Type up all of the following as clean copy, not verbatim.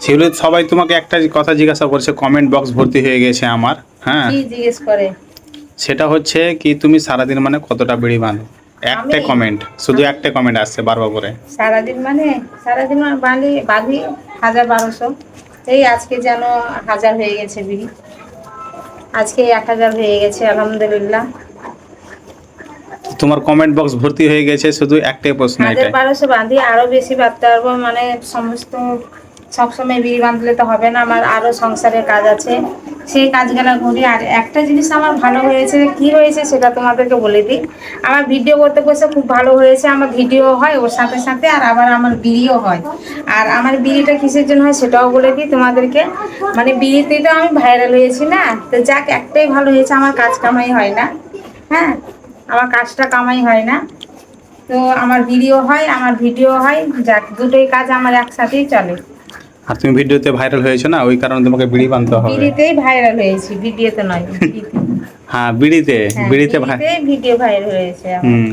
সেগুলো সবাই তোমাকে একটা কথা জিজ্ঞাসা করছে, কমেন্ট বক্স ভর্তি হয়ে গেছে আমার। হ্যাঁ, কি জিজ্ঞেস করে? সেটা হচ্ছে কি তুমি সারাদিন মানে কতটা বিড়ি বাঁধো? একটা কমেন্ট, শুধু একটা কমেন্ট আসছে বারবার করে। সারাদিন বাঁধি 1000-1200। এই আজকে যেন 1000 হয়ে গেছে বিড়ি, আজকে 1000 হয়ে গেছে আলহামদুলিল্লাহ। তোমার কমেন্ট বক্স ভর্তি হয়ে গেছে, শুধু একটাই প্রশ্ন, এটাই। 1000-1200 বাঁধি, আরো বেশি বাঁধতে পারবো। মানে সবসময় বিড়ি বাঁধলে তো হবে না, আমার আরো সংসারের কাজ আছে, সেই কাজগুলো করি। আর একটা জিনিস আমার ভালো হয়েছে, কি হয়েছে সেটা তোমাদেরকে বলে দিই। আমার ভিডিও করতে বসে খুব ভালো হয়েছে, আমার ভিডিও হয় ওর সাথে সাথে, আর আবার আমার বিড়িও হয়। আর আমার বিড়িটা কিসের জন্য হয় সেটাও বলে দিই তোমাদেরকে। মানে বিড়িতেই তো আমি ভাইরাল হয়েছি না, তো যাক একটাই ভালো হয়েছে, আমার কাজ কামাই হয় না। হ্যাঁ, আমার কাজটা কামাই হয় না, তো আমার ভিডিও হয়, আমার ভিডিও হয়, যাক দুটোই কাজ আমার একসাথেই চলে। আর তুমি ভিডিওতে ভাইরাল হয়েছো না, ওই কারণে তোমাকে বিড়ি বাঁধতে হবে। বিড়িতেই ভাইরাল হয়েছি, ভিডিওতে নয়, বিড়িতে। হ্যাঁ, বিড়িতে হ্যাঁ, বিড়িতে ভিডিও ভাইরাল হয়েছে আমার। হুম।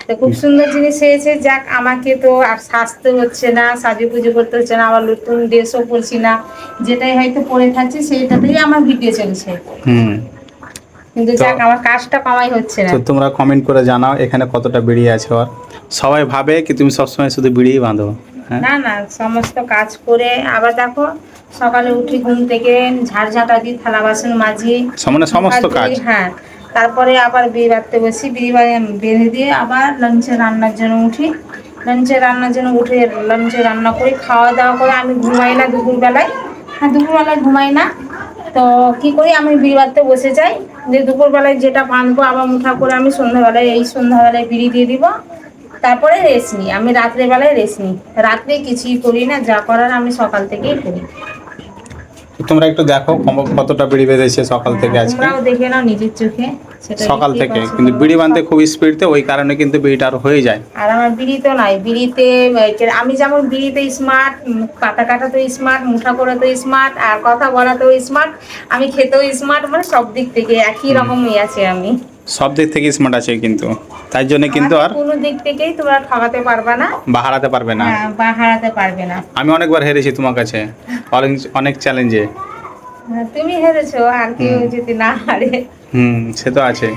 তো খুব সুন্দর জিনিস হয়েছে, যাক আমাকে তো আর সাজতে হচ্ছে না, সাজে পুজো করতে হচ্ছে না, আবার নতুন ড্রেসও পরছি না, যেটাই হয়তো পরে থাকছি সেইটাতেই আমার ভিডিও চলছে। হুম। কিন্তু যাক আমার কাজটা কামাই হচ্ছে না। তো তোমরা কমেন্ট করে জানাও এখানে কতটা বিড়ি আছে। আর সবাই ভাবে কি তুমি সবসময় শুধু বিড়িই বাঁধো। হ্যাঁ, না না, সমস্ত কাজ করে আবার দেখো সকালে উঠি, ঘুম থেকে ঝাড়ঝাঁটা দিই, থালা বাসন মাজি, মানে সমস্ত কাজ। হ্যাঁ, তারপরে আবার বিয়ে বাড়তে বসি, বিয়ে বেঁধে দিয়ে আবার লাঞ্চে রান্নার জন্য উঠি, লাঞ্চে রান্নার জন্য উঠে লাঞ্চে রান্না করি, খাওয়া দাওয়া করে আমি ঘুমাই না দুপুরবেলায়। হ্যাঁ, দুপুরবেলায় ঘুমাই না, তো কি করি আমি বিয়ে বাড়তে বসে যাই, যে দুপুরবেলায় যেটা বাঁধবো আবার মুঠা করে আমি সন্ধ্যাবেলায় বিড়ি দিয়ে দিব, তারপরে রেস্ট নিই। আমি রাত্রেবেলায় রেস্ট নিই, রাত্রে কিছুই করি না, যা করার আমি সকাল থেকেই করি। তোমরা একটু দেখো কতটা বিড়ি বেঁধেছে সকাল থেকে আজকে। তোমরাও দেখে নাও নিজের চোখে, সেটা সকাল দেখতেই থেকে পাচ্ছো কিন্তু তোমরা। বিড়ি বাঁধতে খুব স্পিডতে, ওই কারণে কিন্তু বিড়িটা আর হয়ে যায়। আর আমার বিড়ি তো নাই, বিড়িতে আমি যেমন বিড়িতে স্মার্ট, পাতা কাটা তো স্মার্ট, মুঠা করে তো স্মার্ট, আর কথা বলাতেও স্মার্ট, আমি খেতেও স্মার্ট, মানে সব দিক থেকে একই রকমই আছে আমি। সব দিক থেকে স্মার্ট আছে কিন্তু, তাই জন্য কিন্তু আর কোনো দিক থেকেই তোমরা ঠকাতে পারবে না বা হারাতে পারবে না। হ্যাঁ, বা হারাতে পারবে না। আমি অনেকবার হেরেছি তোমার কাছে, অনেক চ্যালেঞ্জে। হ্যাঁ, তুমি হেরেছো, আর কেউ যদি না হারে। সে তো আছে।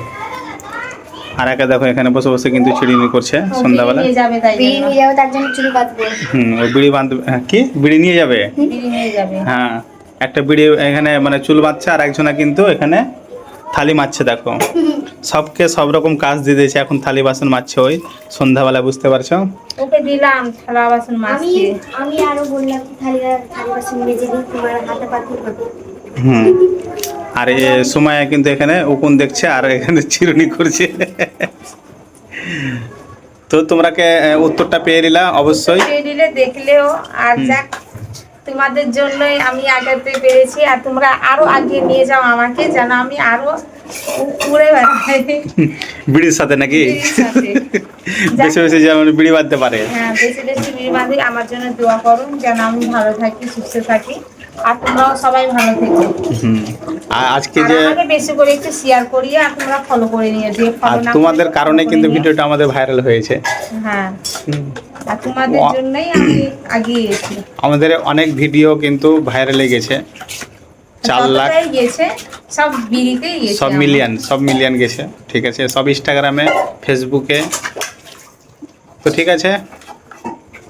আর একা দেখো এখানে বসে বসে কিন্তু চিড়িনি করছে সন্ধ্যাবেলা। নিয়ে যাবে, তাই বিড়ি নিয়ে যাবে, তার জন্য চুল বাঁধবো। ও বিড়ি বাঁধবে। হ্যাঁ, কি বিড়ি নিয়ে যাবে? বিড়ি নিয়ে যাবে। হ্যাঁ, একটা বিড়ি এখানে মানে চুল বাঁধছে, আর একজনা কিন্তু এখানে থালি মারছে। দেখো সবকে সব রকম কাজ দিয়ে দিয়েছে, এখন থালি বাসন মারছে ওই সন্ধ্যাবেলা, বুঝতে পারছো? ওকে দিলাম থালা বাসন মাজতে। আমি আরো বললাম কি থালি বাসন মেজে দিই, তোমার হাতে পাতে হবে। আর এ সময় কিন্তু এখানে উকুন দেখছে আর এখানে চিরুনি করছে। তো তোমরাকে উত্তরটা পেয়ে নিলা অবশ্যই। পেয়ে দিলে দেখলেও, আর যাক তোমাদের জন্যই আমি আগাতে পেরেছি, আর তোমরা আরো আগে নিয়ে যাও আমাকে, যেন আমি আরো উড়ে বেড়াই বিড়ির সাথে নাকি? বিড়ির সাথে। বেশি বেশি যেমন বিড়ি বাঁধতে পারে। হ্যাঁ, বেশি বেশি বিড়ি বাঁধি, আমার জন্য দোয়া করুন যেন আমি ভালো থাকি, সুস্থ থাকি, আর তোমরাও সবাই ভালো থেকো। আর আজকে আর যে আমাকে বেশি করে একটু শেয়ার করিয়ে, আর তোমরা ফলো করে নিয়ে, যে আর ফলো না তোমাদের কারণে কিন্তু ভিডিওটা আমাদের ভাইরাল হয়েছে। হ্যাঁ, আর তোমাদের জন্যই আমি এগিয়ে গেছি। আমাদের অনেক ভিডিও কিন্তু ভাইরালে গেছে, 4 লাখ যতটাই গেছে সব বিড়িতেই গেছে, সব মিলিয়ন গেছে। ঠিক আছে, সব ইনস্টাগ্রামে, ফেসবুকে। তো ঠিক আছে,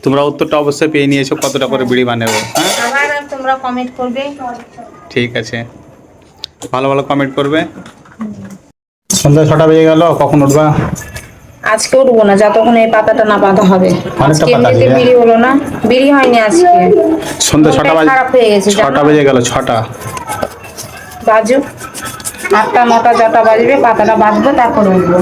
তোমরা উত্তরটা অবশ্যই পেয়ে নিয়েছো কতটা করে বিড়ি বানাবো। হ্যাঁ, আবার তোমরা কমেন্ট করবে। ঠিক আছে, ভালো ভালো কমেন্ট করবে। সন্ধ্যা 6টা বেজে গেল, কখন উঠবা? আজকে উঠবো না যতক্ষণ এই পাতাটা না বাঁধা হবে। আজকে পাতা এমনিতে দিয়ে। বিড়ি হলো না, বিড়ি হয়নি আজকে। সন্ধ্যা 6টা বাজে, খারাপ হয়ে গেছে, 6টা বেজে গেল, 6টা বাজুক 8টা 9টা যটা বাজবে, পাতাটা বাঁধবো, তারপরে উঠবো।